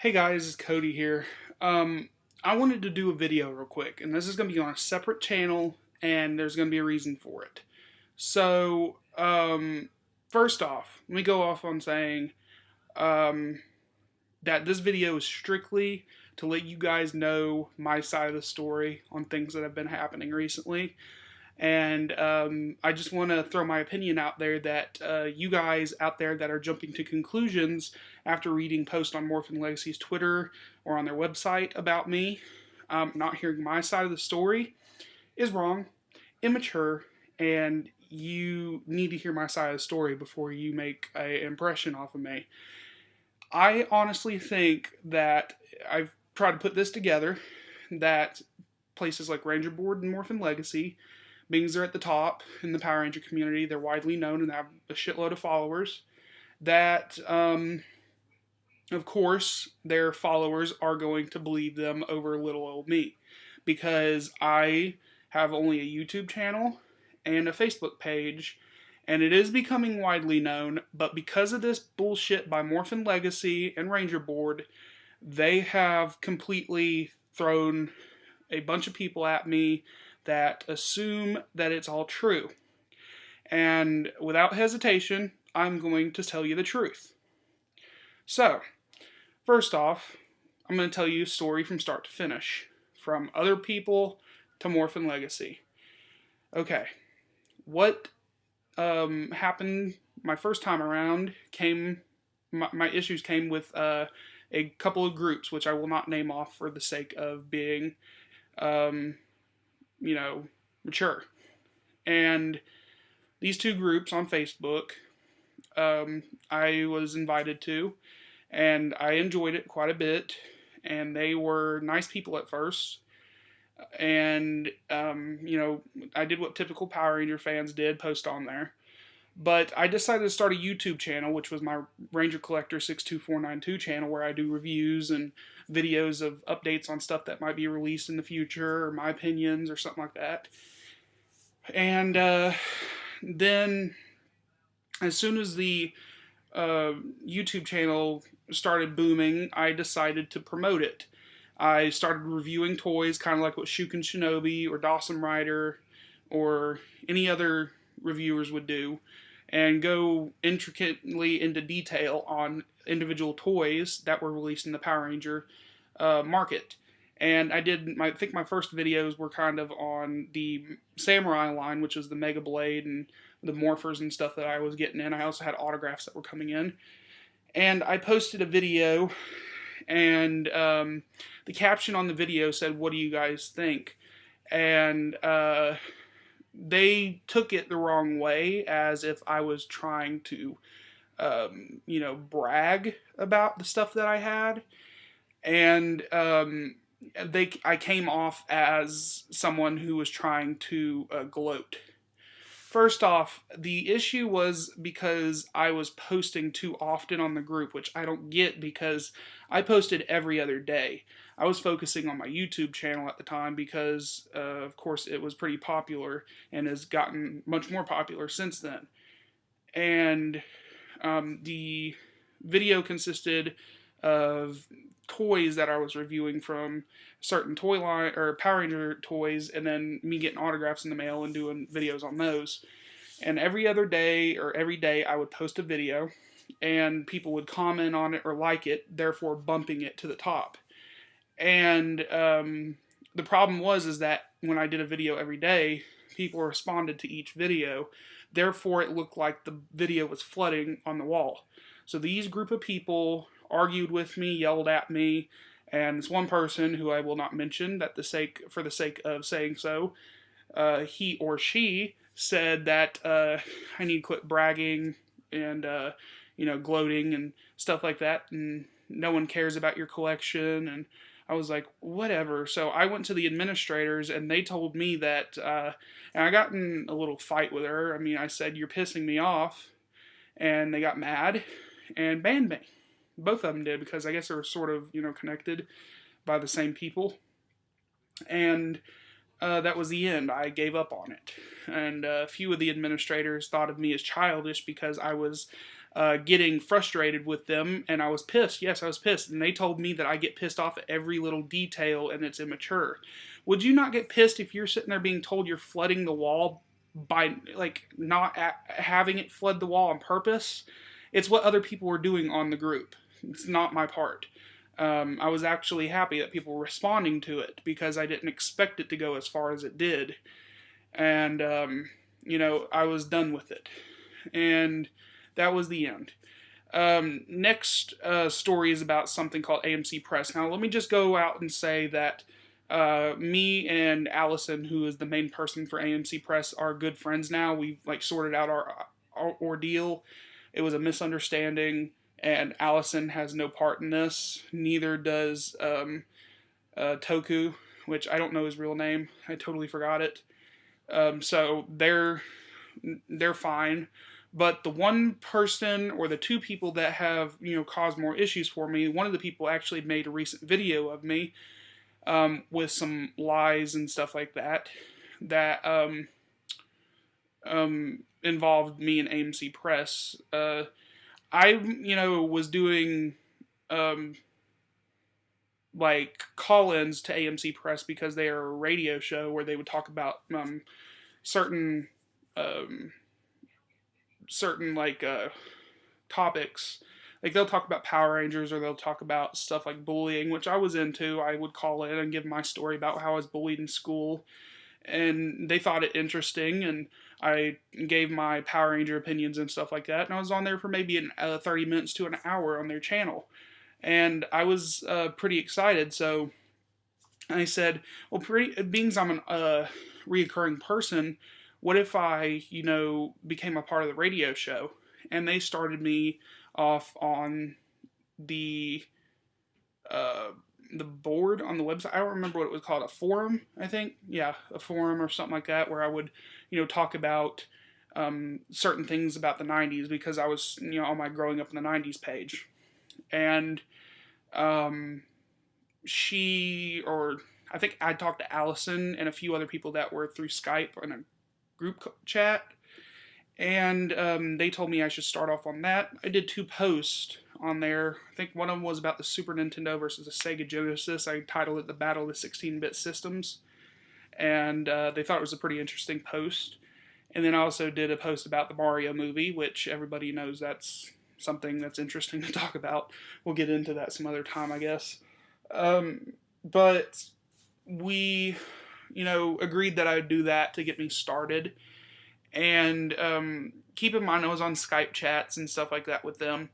Hey guys, it's Cody here. I wanted to do a video real quick, and this is going to be on a separate channel, and there's going to be a reason for it. So, first off, let me go off on saying um, that this video is strictly to let you guys know my side of the story on things that have been happening recently. And I just want to throw my opinion out there that you guys out there that are jumping to conclusions after reading posts on Morphin Legacy's Twitter or on their website about me, not hearing my side of the story, is wrong, immature, and you need to hear my side of the story before you make an impression off of me. I honestly think that I've tried to put this together, that places like Ranger Board and Morphin Legacy, being they're at the top in the Power Ranger community, they're widely known and have a shitload of followers, that, of course, their followers are going to believe them over little old me. Because I have only a YouTube channel and a Facebook page, and it is becoming widely known, but because of this bullshit by Morphin Legacy and Ranger Board, they have completely thrown a bunch of people at me that assume that it's all true. And without hesitation, I'm going to tell you the truth. So, first off, I'm going to tell you a story from start to finish, from other people to Morphin Legacy. Okay, what happened my first time around my issues came with a couple of groups, which I will not name off for the sake of being mature. And these two groups on Facebook, I was invited to, and I enjoyed it quite a bit. And they were nice people at first. And, I did what typical Power Ranger fans did, post on there. But I decided to start a YouTube channel, which was my Ranger Collector 62492 channel, where I do reviews and videos of updates on stuff that might be released in the future, or my opinions, or something like that. And then, as soon as the YouTube channel started booming, I decided to promote it. I started reviewing toys, kind of like what Shuken Shinobi or Dawson Rider or any other reviewers would do, and go intricately into detail on individual toys that were released in the Power Ranger market. And I think my first videos were kind of on the Samurai line, which is the Mega Blade and the Morphers and stuff that I was getting in. I also had autographs that were coming in. And I posted a video, and the caption on the video said, "What do you guys think?" And they took it the wrong way, as if I was trying to, brag about the stuff that I had. And I came off as someone who was trying to gloat. First off, the issue was because I was posting too often on the group, which I don't get because I posted every other day. I was focusing on my YouTube channel at the time because, of course, it was pretty popular and has gotten much more popular since then. And the video consisted of toys that I was reviewing from certain toy line or Power Ranger toys, and then me getting autographs in the mail and doing videos on those. And every other day or every day I would post a video, and people would comment on it or like it, therefore bumping it to the top. And the problem is that when I did a video every day, people responded to each video, therefore it looked like the video was flooding on the wall. So these group of people argued with me, yelled at me, and this one person, who I will not mention for the sake of saying so, he or she said that I need to quit bragging and gloating and stuff like that, and no one cares about your collection. And I was like, whatever. So I went to the administrators, and they told me that, and I got in a little fight with her. I mean, I said, "You're pissing me off," and they got mad and banned me. Both of them did, because I guess they were sort of, connected by the same people. And that was the end. I gave up on it. And a few of the administrators thought of me as childish because I was getting frustrated with them, and I was pissed. Yes, I was pissed. And they told me that I get pissed off at every little detail and it's immature. Would you not get pissed if you're sitting there being told you're flooding the wall by, like, not having it flood the wall on purpose? It's what other people were doing on the group. It's not my part. I was actually happy that people were responding to it because I didn't expect it to go as far as it did. And, I was done with it. And that was the end. Next story is about something called AMC Press. Now, let me just go out and say that me and Allison, who is the main person for AMC Press, are good friends now. We've sorted out our ordeal. It was a misunderstanding, and Allison has no part in this. Neither does Toku, which I don't know his real name. I totally forgot it. So they're fine. But the one person or the two people that have, caused more issues for me, one of the people actually made a recent video of me with some lies and stuff like that involved me and AMC Press. I, was doing call-ins to AMC Press because they are a radio show where they would talk about certain topics. Like, they'll talk about Power Rangers, or they'll talk about stuff like bullying, which I was into. I would call in and give my story about how I was bullied in school, and they thought it interesting, and I gave my Power Ranger opinions and stuff like that, and I was on there for maybe 30 minutes to an hour on their channel, and I was pretty excited. So I said, well, being as I'm a reoccurring person, what if I, became a part of the radio show? And they started me off on the board on the website. I don't remember what it was called, a forum, I think. Yeah, a forum or something like that, where I would, talk about certain things about the 90s, because I was, on my growing up in the 90s page. And I think I talked to Allison and a few other people that were through Skype in a group chat, and they told me I should start off on that. I did 2 posts on there. I think one of them was about the Super Nintendo versus the Sega Genesis. I titled it The Battle of the 16-Bit Systems, and they thought it was a pretty interesting post. And then I also did a post about the Mario movie, which everybody knows that's something that's interesting to talk about. We'll get into that some other time, I guess. But we, agreed that I would do that to get me started. And keep in mind, I was on Skype chats and stuff like that with them.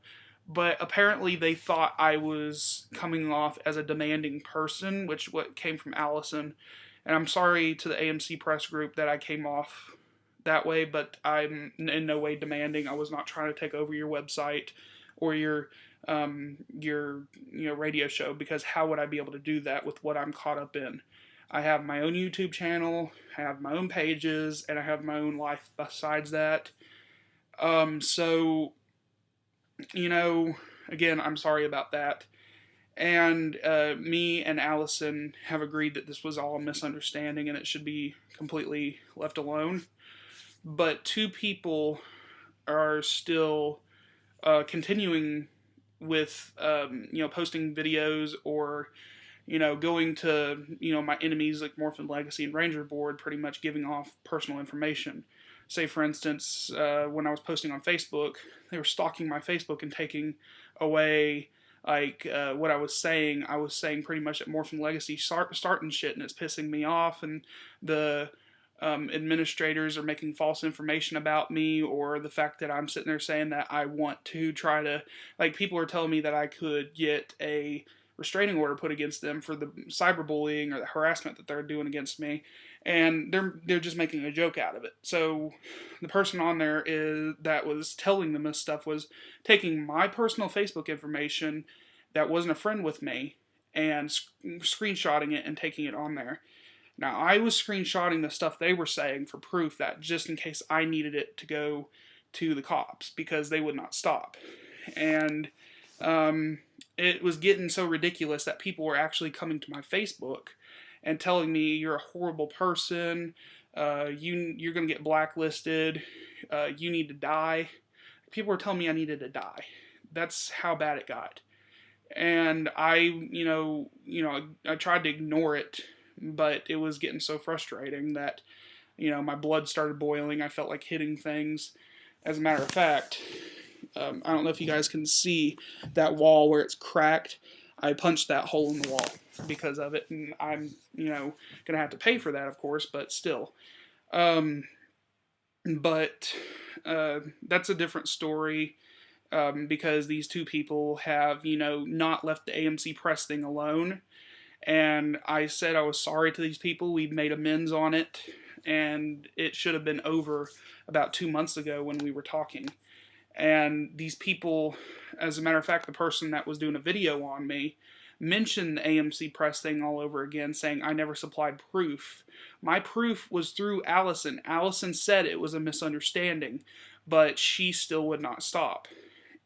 But apparently they thought I was coming off as a demanding person, which what came from Allison. And I'm sorry to the AMC Press group that I came off that way, but I'm in no way demanding. I was not trying to take over your website or your radio show, because how would I be able to do that with what I'm caught up in? I have my own YouTube channel, I have my own pages, and I have my own life besides that. So, again, I'm sorry about that. And me and Allison have agreed that this was all a misunderstanding and it should be completely left alone. But 2 people are still continuing with, posting videos, or, going to, my enemies like Morphin Legacy and Ranger Board, pretty much giving off personal information. Say, for instance, when I was posting on Facebook, they were stalking my Facebook and taking away, what I was saying. I was saying pretty much that Morphin Legacy starting shit, and it's pissing me off, and the administrators are making false information about me, or the fact that I'm sitting there saying that I want to try to, people are telling me that I could get a restraining order put against them for the cyberbullying or the harassment that they're doing against me, and they're just making a joke out of it. So the person on there that was telling them this stuff was taking my personal Facebook information that wasn't a friend with me and screenshotting it and taking it on there. Now, I was screenshotting the stuff they were saying for proof, that just in case I needed it to go to the cops, because they would not stop. And it was getting so ridiculous that people were actually coming to my Facebook and telling me, you're a horrible person, you're going to get blacklisted, you need to die. people were telling me I needed to die. That's how bad it got. And I tried to ignore it, but it was getting so frustrating that, my blood started boiling. I felt like hitting things. As a matter of fact, I don't know if you guys can see that wall where it's cracked. I punched that hole in the wall because of it, and I'm, gonna have to pay for that, of course, but still. Um, but that's a different story. Because these two people have, not left the AMC Press thing alone. And I said I was sorry to these people. We made amends on it, and it should have been over about 2 months ago when we were talking. And these people, as a matter of fact, the person that was doing a video on me mentioned the AMC Press thing all over again, saying I never supplied proof. My proof was through Allison. Allison said it was a misunderstanding, but she still would not stop.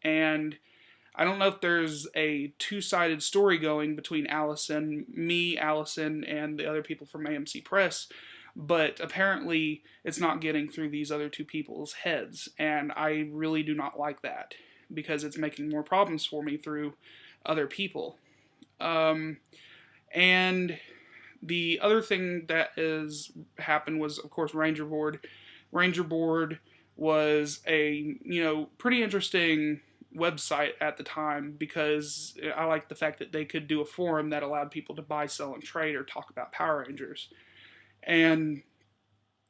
And I don't know if there's a two-sided story going between Allison, and the other people from AMC Press, but apparently it's not getting through these other two people's heads, and I really do not like that, because it's making more problems for me through other people. And the other thing that has happened was, of course, Ranger Board. Ranger Board was a, pretty interesting website at the time, because I liked the fact that they could do a forum that allowed people to buy, sell, and trade or talk about Power Rangers. And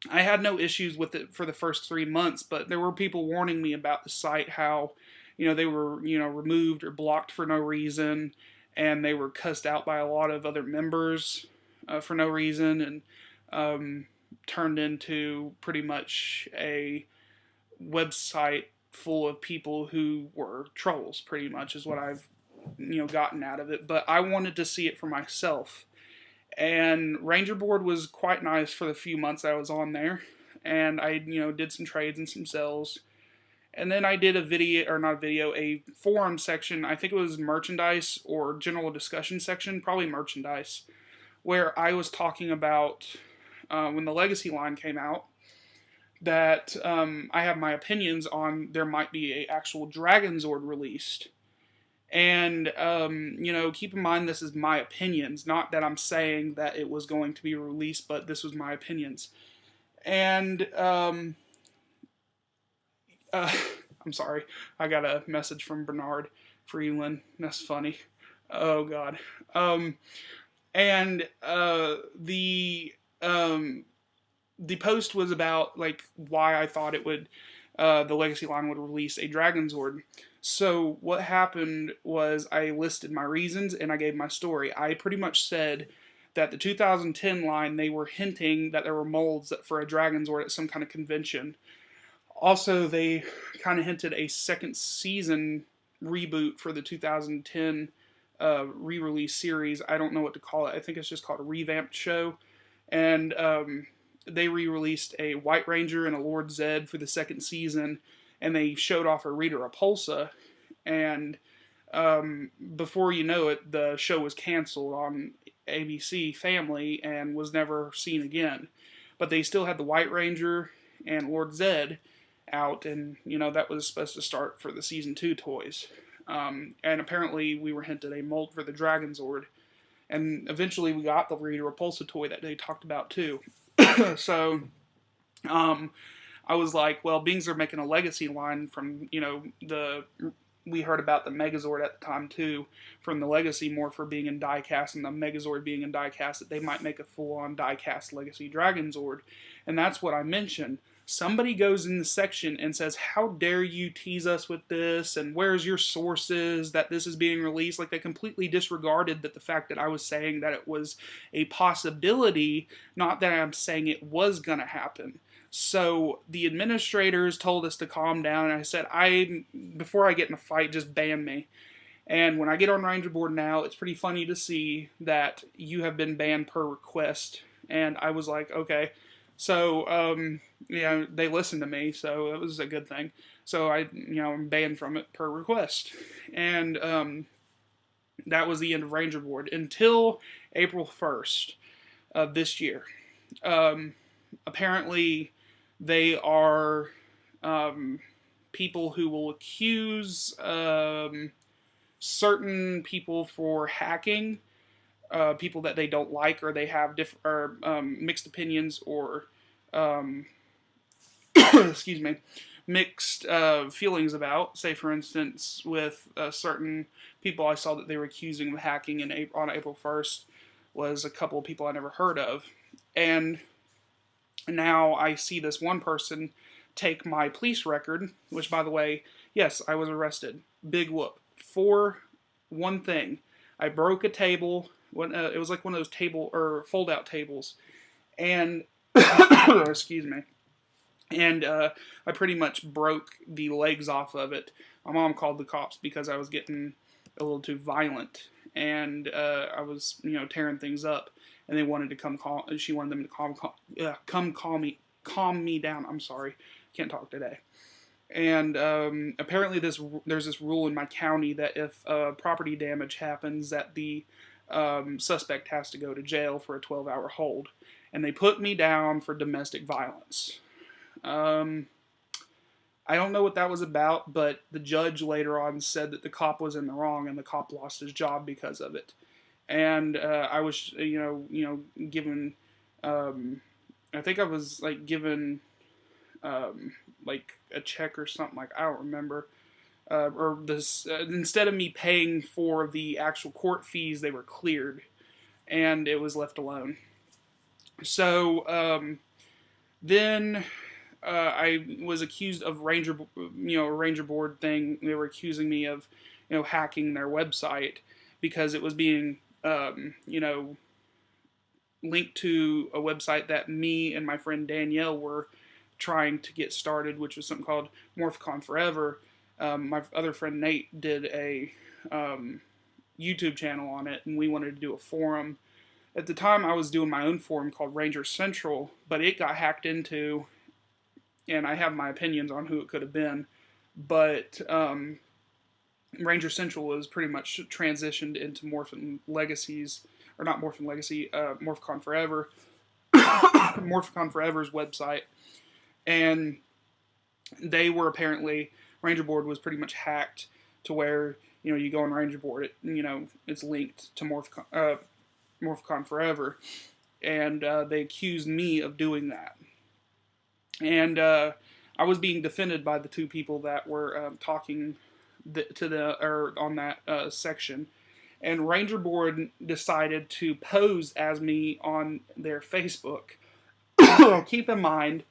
I had no issues with it for the first 3 months, but there were people warning me about the site, how, they were, removed or blocked for no reason, and they were cussed out by a lot of other members for no reason, and turned into pretty much a website full of people who were trolls, pretty much, is what I've, gotten out of it. But I wanted to see it for myself. And Ranger Board was quite nice for the few months I was on there. And I, did some trades and some sales. And then I did a forum section. I think it was merchandise or general discussion section, probably merchandise, where I was talking about when the Legacy line came out, that I have my opinions on there might be a actual Dragon Zord released. And, keep in mind this is my opinions, not that I'm saying that it was going to be released, but this was my opinions. And, I'm sorry, I got a message from Bernard Freeland. That's funny. Oh, God. The post was about, like, why I thought it would, the Legacy line would release a Dragon Zord. So what happened was I listed my reasons and I gave my story. I pretty much said that the 2010 line, they were hinting that there were molds for a Dragon Zord at some kind of convention. Also, they kind of hinted a second season reboot for the 2010 re-release series. I don't know what to call it. I think it's just called a revamped show. And they re-released a White Ranger and a Lord Zed for the second season, and they showed off a Rita Repulsa, and before you know it, the show was canceled on ABC Family and was never seen again. But they still had the White Ranger and Lord Zed out, and that was supposed to start for the season 2 toys. And apparently we were hinted a mold for the Dragon Zord, and eventually we got the Rita Repulsa toy that they talked about too. So, I was like, well, being they're making a Legacy line from, we heard about the Megazord at the time too, from the Legacy Morpher being in diecast and the Megazord being in diecast, that they might make a full-on diecast Legacy Dragon Zord. And that's what I mentioned. Somebody goes in the section and says, how dare you tease us with this, and where's your sources that this is being released? Like, they completely disregarded the fact that I was saying that it was a possibility, not that I'm saying it was going to happen. So the administrators told us to calm down, and I said, before I get in a fight, just ban me. And when I get on Ranger Board now, it's pretty funny to see that you have been banned per request. And I was like, okay. So, they listened to me, so it was a good thing. So I'm banned from it per request. And that was the end of Ranger Board until April 1st of this year. Apparently, they are people who will accuse certain people for hacking, people that they don't like or they have mixed opinions or excuse me, mixed feelings about. Say, for instance, with certain people I saw that they were accusing of hacking on April 1st was a couple of people I never heard of. And now I see this one person take my police record, which, by the way, yes, I was arrested. Big whoop. For one thing, I broke a table. It was like one of those table or fold-out tables. And, excuse me. And I pretty much broke the legs off of it. My mom called the cops because I was getting a little too violent, and I was, tearing things up. And they wanted to come call. She wanted them to calm me down. I'm sorry, can't talk today. And apparently, there's this rule in my county that if property damage happens, that the suspect has to go to jail for a 12-hour hold. And they put me down for domestic violence. I don't know what that was about, but the judge later on said that the cop was in the wrong and the cop lost his job because of it. And I was, given, I think I was like given like a check or something, like I don't remember. Or this instead of me paying for the actual court fees, they were cleared, and it was left alone. So then I was accused of a Ranger Board thing. They were accusing me of, hacking their website because it was being, linked to a website that me and my friend Danielle were trying to get started, which was something called MorphCon Forever. My other friend Nate did a YouTube channel on it, and we wanted to do a forum. At the time, I was doing my own forum called Ranger Central, but it got hacked into, and I have my opinions on who it could have been, but Ranger Central was pretty much transitioned into MorphCon Forever, MorphCon Forever's website, and they were apparently, Ranger Board was pretty much hacked to where, you go on Ranger Board, it's linked to MorphCon Forever, and they accused me of doing that. And I was being defended by the two people that were talking on that section. And Ranger Board decided to pose as me on their Facebook. Keep in mind,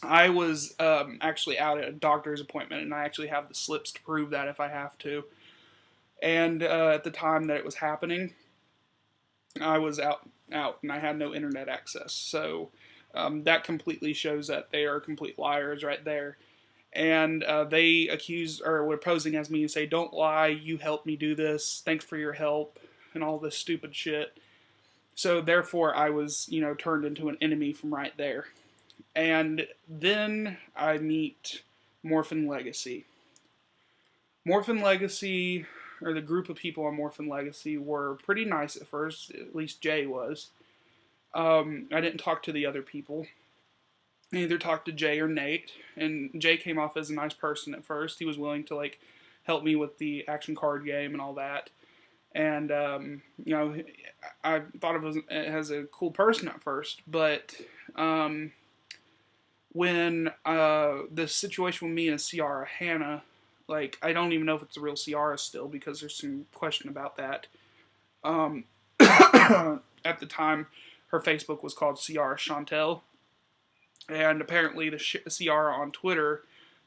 I was actually out at a doctor's appointment, and I actually have the slips to prove that if I have to. And at the time that it was happening, I was out, and I had no internet access. So that completely shows that they are complete liars right there. And they were posing as me and say, "Don't lie, you helped me do this, thanks for your help," and all this stupid shit. So therefore I was, turned into an enemy from right there. And then I meet Morphin Legacy. Morphin Legacy, or the group of people on Morphin Legacy, were pretty nice at first, at least Jay was. I didn't talk to the other people. I either talked to Jay or Nate, and Jay came off as a nice person at first. He was willing to help me with the action card game and all that, and I thought of him as a cool person at first. But when the situation with me and Ciara Hannah, I don't even know if it's a real Ciara still because there's some question about that. At the time, her Facebook was called Ciara Chantel. And apparently the Ciara on Twitter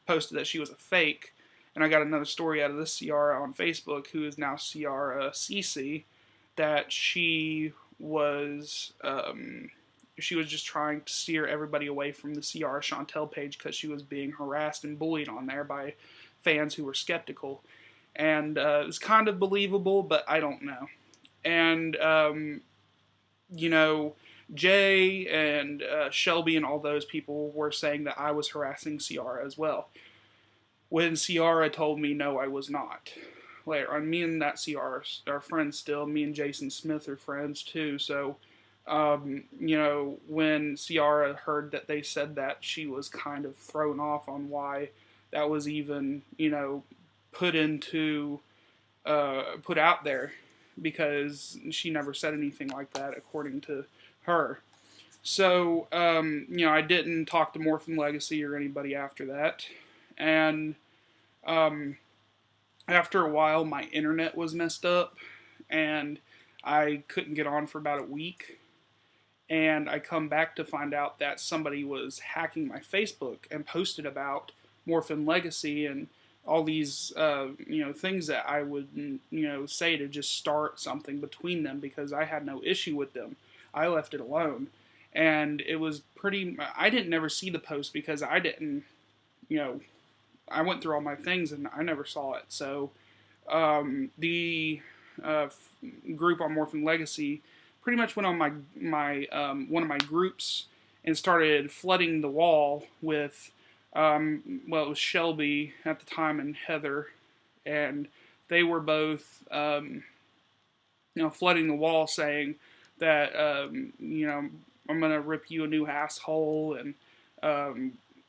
posted that she was a fake. And I got another story out of this Ciara on Facebook, who is now Ciara CC, that she was just trying to steer everybody away from the Ciara Chantel page because she was being harassed and bullied on there by fans who were skeptical. And it was kind of believable, but I don't know. And, Jay and Shelby and all those people were saying that I was harassing Ciara as well. When Ciara told me, no, I was not. Later on, me and that Ciara are friends still. Me and Jason Smith are friends too. So, when Ciara heard that they said that, she was kind of thrown off on why that was even, put into, put out there, because she never said anything like that, according to her. So, I didn't talk to Morphin Legacy or anybody after that. And um, after a while, my internet was messed up, and I couldn't get on for about a week. And I come back to find out that somebody was hacking my Facebook and posted about Morphin Legacy and all these, things that I would, say to just start something between them, because I had no issue with them. I left it alone. And it was I didn't never see the post, because I didn't, I went through all my things and I never saw it. So the group on Morphin Legacy pretty much went on my one of my groups and started flooding the wall with, it was Shelby at the time and Heather, and they were both, flooding the wall, saying that, I'm gonna rip you a new asshole, and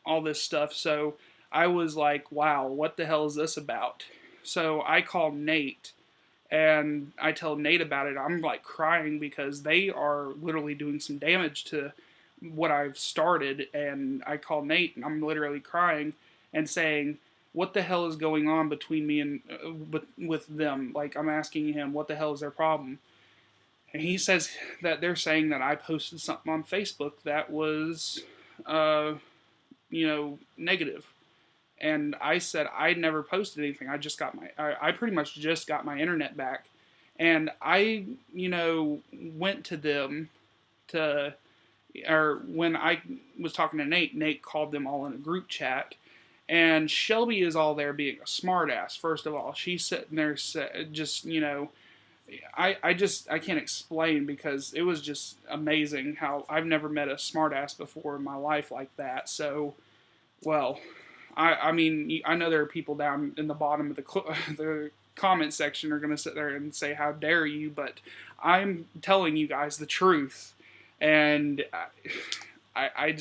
all this stuff. So I was like, wow, what the hell is this about? So I called Nate, and I tell Nate about it. I'm like crying, because they are literally doing some damage to what I've started. And I call Nate, and I'm literally crying and saying, what the hell is going on between me and with them? Like, I'm asking him, what the hell is their problem? And he says that they're saying that I posted something on Facebook that was, negative. And I said I never posted anything. I pretty much just got my internet back. And I, went to them or when I was talking to Nate called them all in a group chat. And Shelby is all there being a smartass. First of all, she's sitting there just, I can't explain, because it was just amazing how I've never met a smartass before in my life like that. So, well, I mean, I know there are people down in the bottom of the comment section are going to sit there and say, how dare you, but I'm telling you guys the truth. And I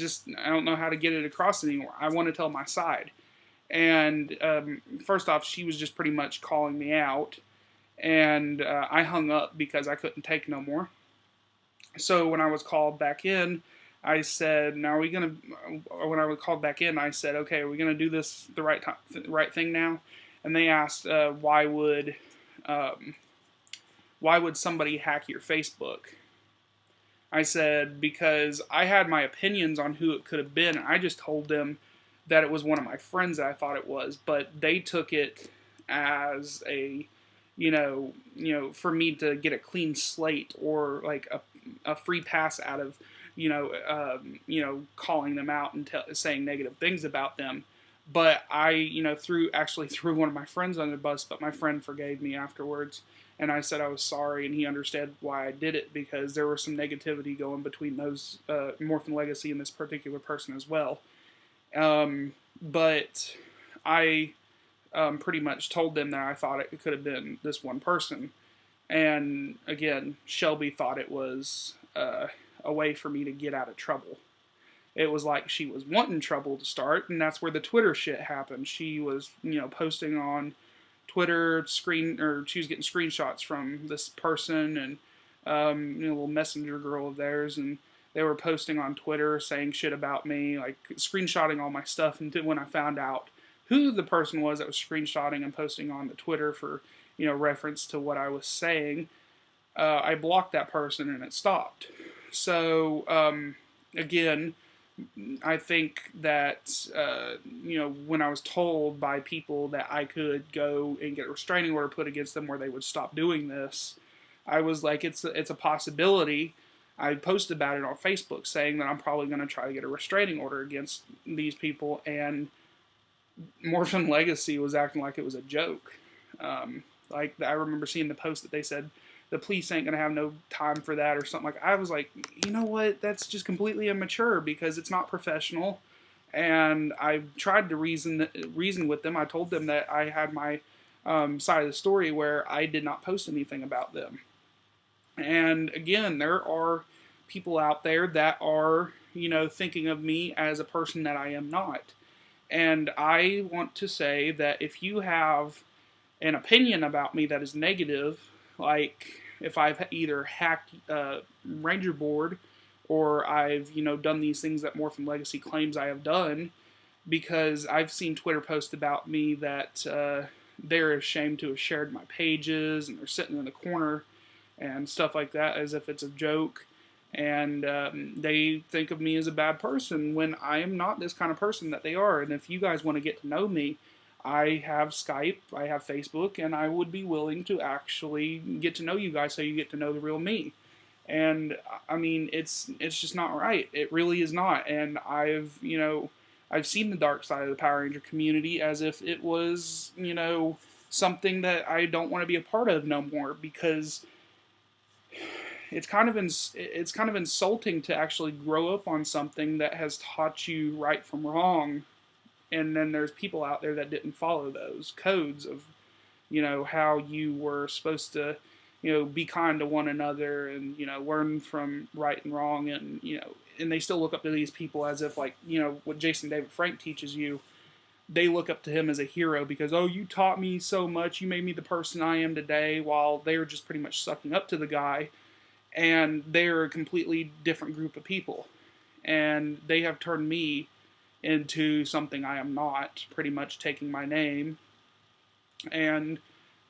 don't know how to get it across anymore. I want to tell my side. And first off, she was just pretty much calling me out. And I hung up because I couldn't take no more. So when I was called back in, I said, "Now are we gonna?" When I was called back in, I said, "Okay, are we gonna do this the right thing now?" And they asked, why would somebody hack your Facebook?" I said, because I had my opinions on who it could have been. I just told them that it was one of my friends that I thought it was, but they took it as a, for me to get a clean slate, or like a free pass out of, calling them out and saying negative things about them. But I, threw one of my friends under the bus, but my friend forgave me afterwards. And I said I was sorry, and he understood why I did it, because there was some negativity going between those, Morphin Legacy and this particular person as well. But I pretty much told them that I thought it could have been this one person. And again, Shelby thought it was a way for me to get out of trouble. It was like she was wanting trouble to start, and that's where the Twitter shit happened. She was, posting on Twitter she was getting screenshots from this person and, a little messenger girl of theirs, and they were posting on Twitter saying shit about me, like screenshotting all my stuff. And when I found out who the person was that was screenshotting and posting on the Twitter for, reference to what I was saying, I blocked that person and it stopped. So, again, I think that, when I was told by people that I could go and get a restraining order put against them where they would stop doing this, I was like, it's a possibility. I posted about it on Facebook saying that I'm probably going to try to get a restraining order against these people, and Morphin Legacy was acting like it was a joke. Like, I remember seeing the post that they said, the police ain't going to have no time for that or something. Like, I was like, you know what, that's just completely immature, because it's not professional. And I tried to reason with them. I told them that I had my side of the story where I did not post anything about them. And again, there are people out there that are, thinking of me as a person that I am not. And I want to say that if you have an opinion about me that is negative, like if I've either hacked Ranger Board or I've done these things that Morphin Legacy claims I have done, because I've seen Twitter posts about me that they're ashamed to have shared my pages and they're sitting in the corner and stuff like that as if it's a joke. And they think of me as a bad person when I am not this kind of person that they are. And if you guys want to get to know me, I have Skype, I have Facebook, and I would be willing to actually get to know you guys so you get to know the real me. And I mean, it's just not right. It really is not. And I've seen the dark side of the Power Ranger community as if it was something that I don't want to be a part of no more, because it's kind of insulting to actually grow up on something that has taught you right from wrong, and then there's people out there that didn't follow those codes of how you were supposed to be kind to one another and learn from right and wrong, and and they still look up to these people as if like what Jason David Frank teaches you. They look up to him as a hero because, oh, you taught me so much, you made me the person I am today, while they're just pretty much sucking up to the guy. And they're a completely different group of people. And they have turned me into something I am not, pretty much taking my name and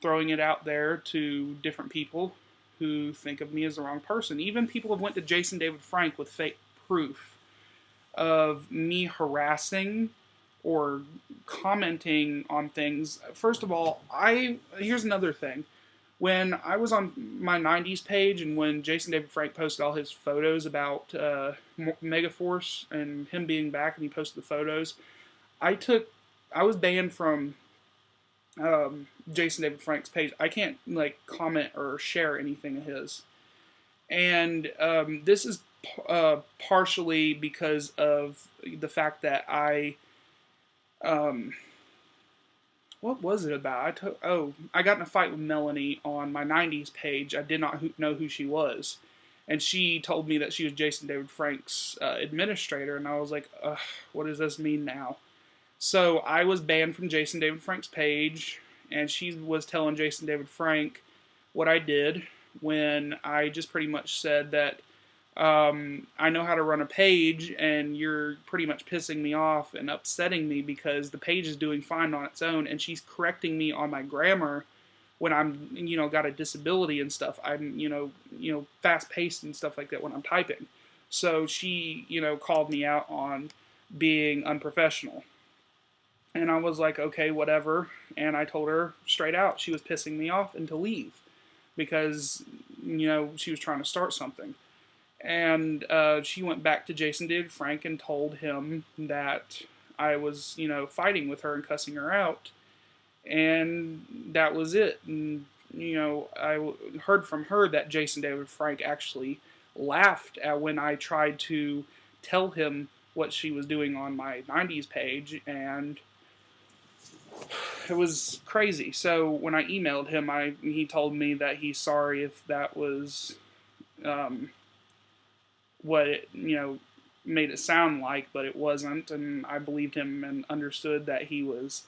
throwing it out there to different people who think of me as the wrong person. Even people have went to Jason David Frank with fake proof of me harassing or commenting on things. First of all, here's another thing. When I was on my 90s page and when Jason David Frank posted all his photos about Megaforce and him being back, and he posted the photos, I was banned from Jason David Frank's page. I can't comment or share anything of his. And this is partially because of the fact that what was it about? I got in a fight with Melanie on my 90s page. I did not know who she was. And she told me that she was Jason David Frank's administrator. And I was like, what does this mean now? So I was banned from Jason David Frank's page. And she was telling Jason David Frank what I did when I just pretty much said that I know how to run a page, and you're pretty much pissing me off and upsetting me because the page is doing fine on its own, and she's correcting me on my grammar when I'm, got a disability and stuff. I'm, fast paced and stuff like that when I'm typing. So she, called me out on being unprofessional. And I was like, okay, whatever. And I told her straight out she was pissing me off and to leave because, she was trying to start something. And she went back to Jason David Frank and told him that I was, fighting with her and cussing her out. And that was it. And, I heard from her that Jason David Frank actually laughed at when I tried to tell him what she was doing on my 90s page. And it was crazy. So when I emailed him, he told me that he's sorry if that was what it, made it sound like, but it wasn't, and I believed him and understood that he was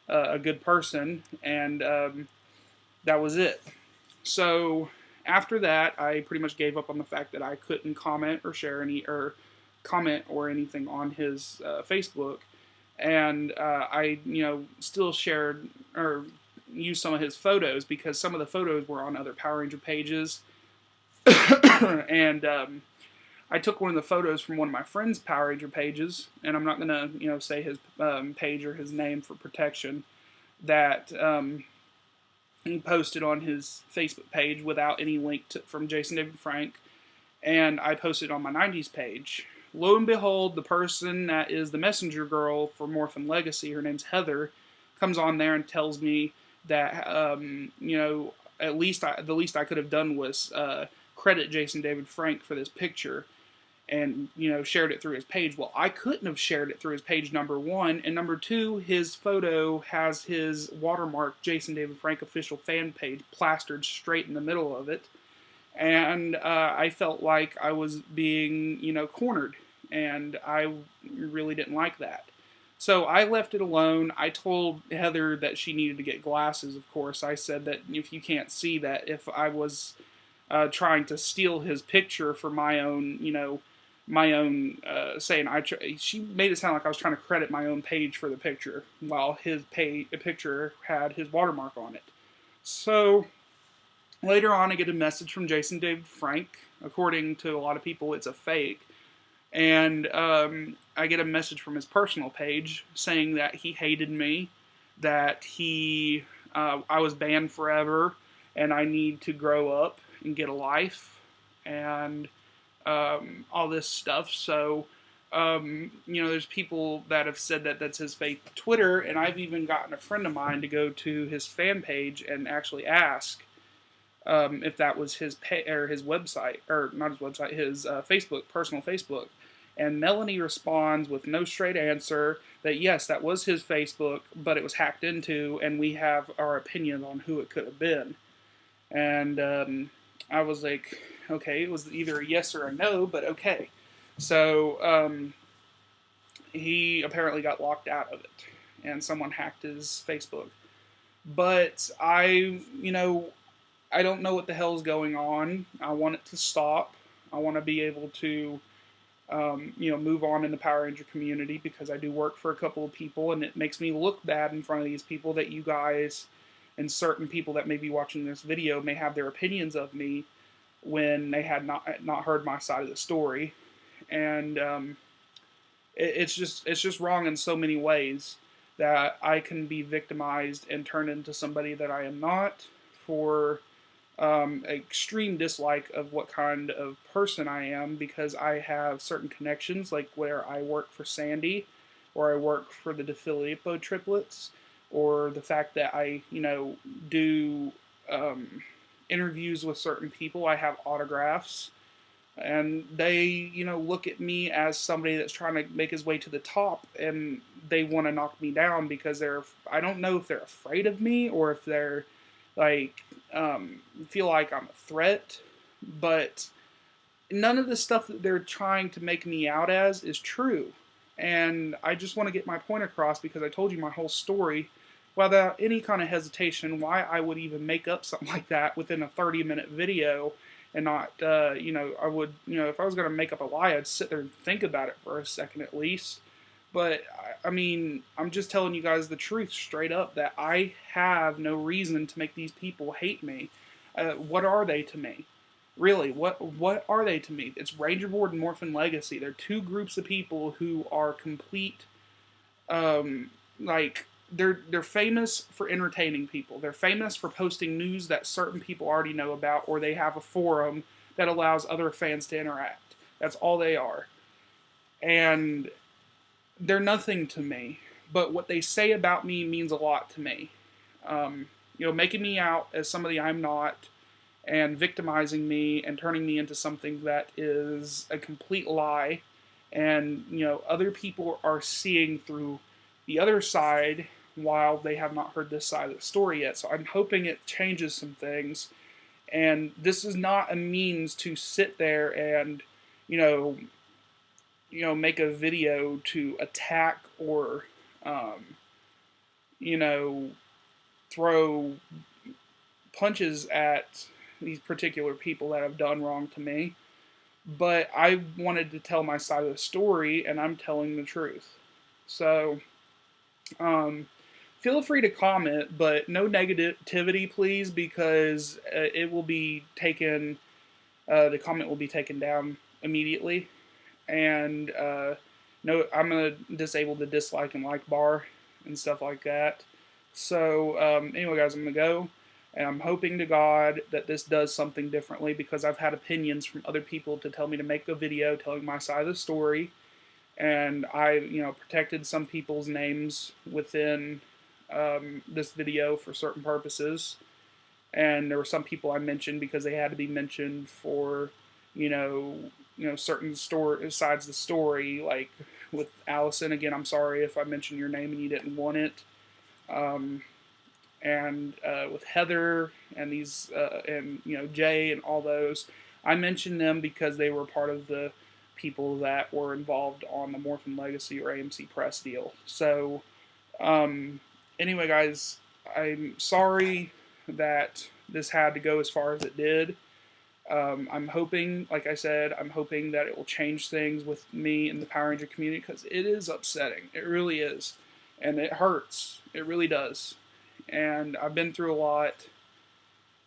a good person, and that was it. So after that, I pretty much gave up on the fact that I couldn't comment or share comment or anything on his Facebook, and I still shared or used some of his photos because some of the photos were on other Power Ranger pages, and I took one of the photos from one of my friend's Power Ranger pages, and I'm not going to, say his page or his name for protection, that he posted on his Facebook page without any link from Jason David Frank, and I posted on my 90s page. Lo and behold, the person that is the messenger girl for Morphin Legacy, her name's Heather, comes on there and tells me that, the least I could have done was credit Jason David Frank for this picture, and shared it through his page. Well, I couldn't have shared it through his page, number one, and number two, his photo has his watermark Jason David Frank official fan page plastered straight in the middle of it, and I felt like I was being cornered, and I really didn't like that. So I left it alone. I told Heather that she needed to get glasses, of course. I said that if you can't see that, if I was trying to steal his picture for my own, my own saying, she made it sound like I was trying to credit my own page for the picture, while his picture had his watermark on it. So later on, I get a message from Jason David Frank. According to a lot of people, it's a fake. And I get a message from his personal page saying that he hated me, that I was banned forever, and I need to grow up and get a life, and all this stuff. So, there's people that have said that that's his fake Twitter, and I've even gotten a friend of mine to go to his fan page and actually ask if that was his his website, or not his website, his Facebook, personal Facebook. And Melanie responds with no straight answer that yes, that was his Facebook, but it was hacked into, and we have our opinion on who it could have been. And I was like, okay, it was either a yes or a no, but okay. So he apparently got locked out of it, and someone hacked his Facebook. But I don't know what the hell's going on. I want it to stop. I want to be able to move on in the Power Ranger community, because I do work for a couple of people, and it makes me look bad in front of these people that you guys and certain people that may be watching this video may have their opinions of me when they had not heard my side of the story. And it's just wrong in so many ways that I can be victimized and turned into somebody that I am not, for extreme dislike of what kind of person I am, because I have certain connections, like where I work for Sandy, or I work for the DeFilippo triplets, or the fact that I, do interviews with certain people. I have autographs, and they, look at me as somebody that's trying to make his way to the top, and they want to knock me down because I don't know if they're afraid of me, or if they're feel like I'm a threat, but none of the stuff that they're trying to make me out as is true. And I just want to get my point across, because I told you my whole story without any kind of hesitation, why I would even make up something like that within a 30-minute video, and not, I would, if I was going to make up a lie, I'd sit there and think about it for a second at least. But, I mean, I'm just telling you guys the truth straight up, that I have no reason to make these people hate me. What are they to me? Really, what are they to me? It's Ranger Board and Morphin Legacy. They're two groups of people who are complete, they're famous for entertaining people. They're famous for posting news that certain people already know about, or they have a forum that allows other fans to interact. That's all they are. And they're nothing to me, but what they say about me means a lot to me. Making me out as somebody I'm not, and victimizing me and turning me into something that is a complete lie. And, other people are seeing through the other side while they have not heard this side of the story yet. So I'm hoping it changes some things. And this is not a means to sit there and, make a video to attack or, throw punches at these particular people that have done wrong to me. But I wanted to tell my side of the story, and I'm telling the truth. So, feel free to comment, but no negativity, please, because it will be taken, the comment will be taken down immediately. And no, I'm going to disable the dislike and like bar and stuff like that. So anyway, guys, I'm going to go, and I'm hoping to God that this does something differently, because I've had opinions from other people to tell me to make a video telling my side of the story, and I protected some people's names within this video for certain purposes, and there were some people I mentioned because they had to be mentioned for certain sides of the story, like with Allison. Again, I'm sorry if I mentioned your name and you didn't want it. And with Heather and these and Jay and all those, I mentioned them because they were part of the people that were involved on the Morphin Legacy or AMC Press deal. So, um, anyway, guys, I'm sorry that this had to go as far as it did. I'm hoping, like I said, I'm hoping that it will change things with me and the Power Ranger community because it is upsetting. It really is. And it hurts. It really does. And I've been through a lot.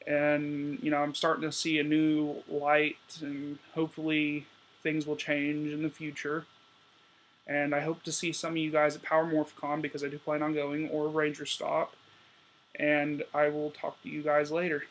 And, I'm starting to see a new light. And hopefully things will change in the future. And I hope to see some of you guys at Power Morphicon because I do plan on going, or Ranger Stop. And I will talk to you guys later.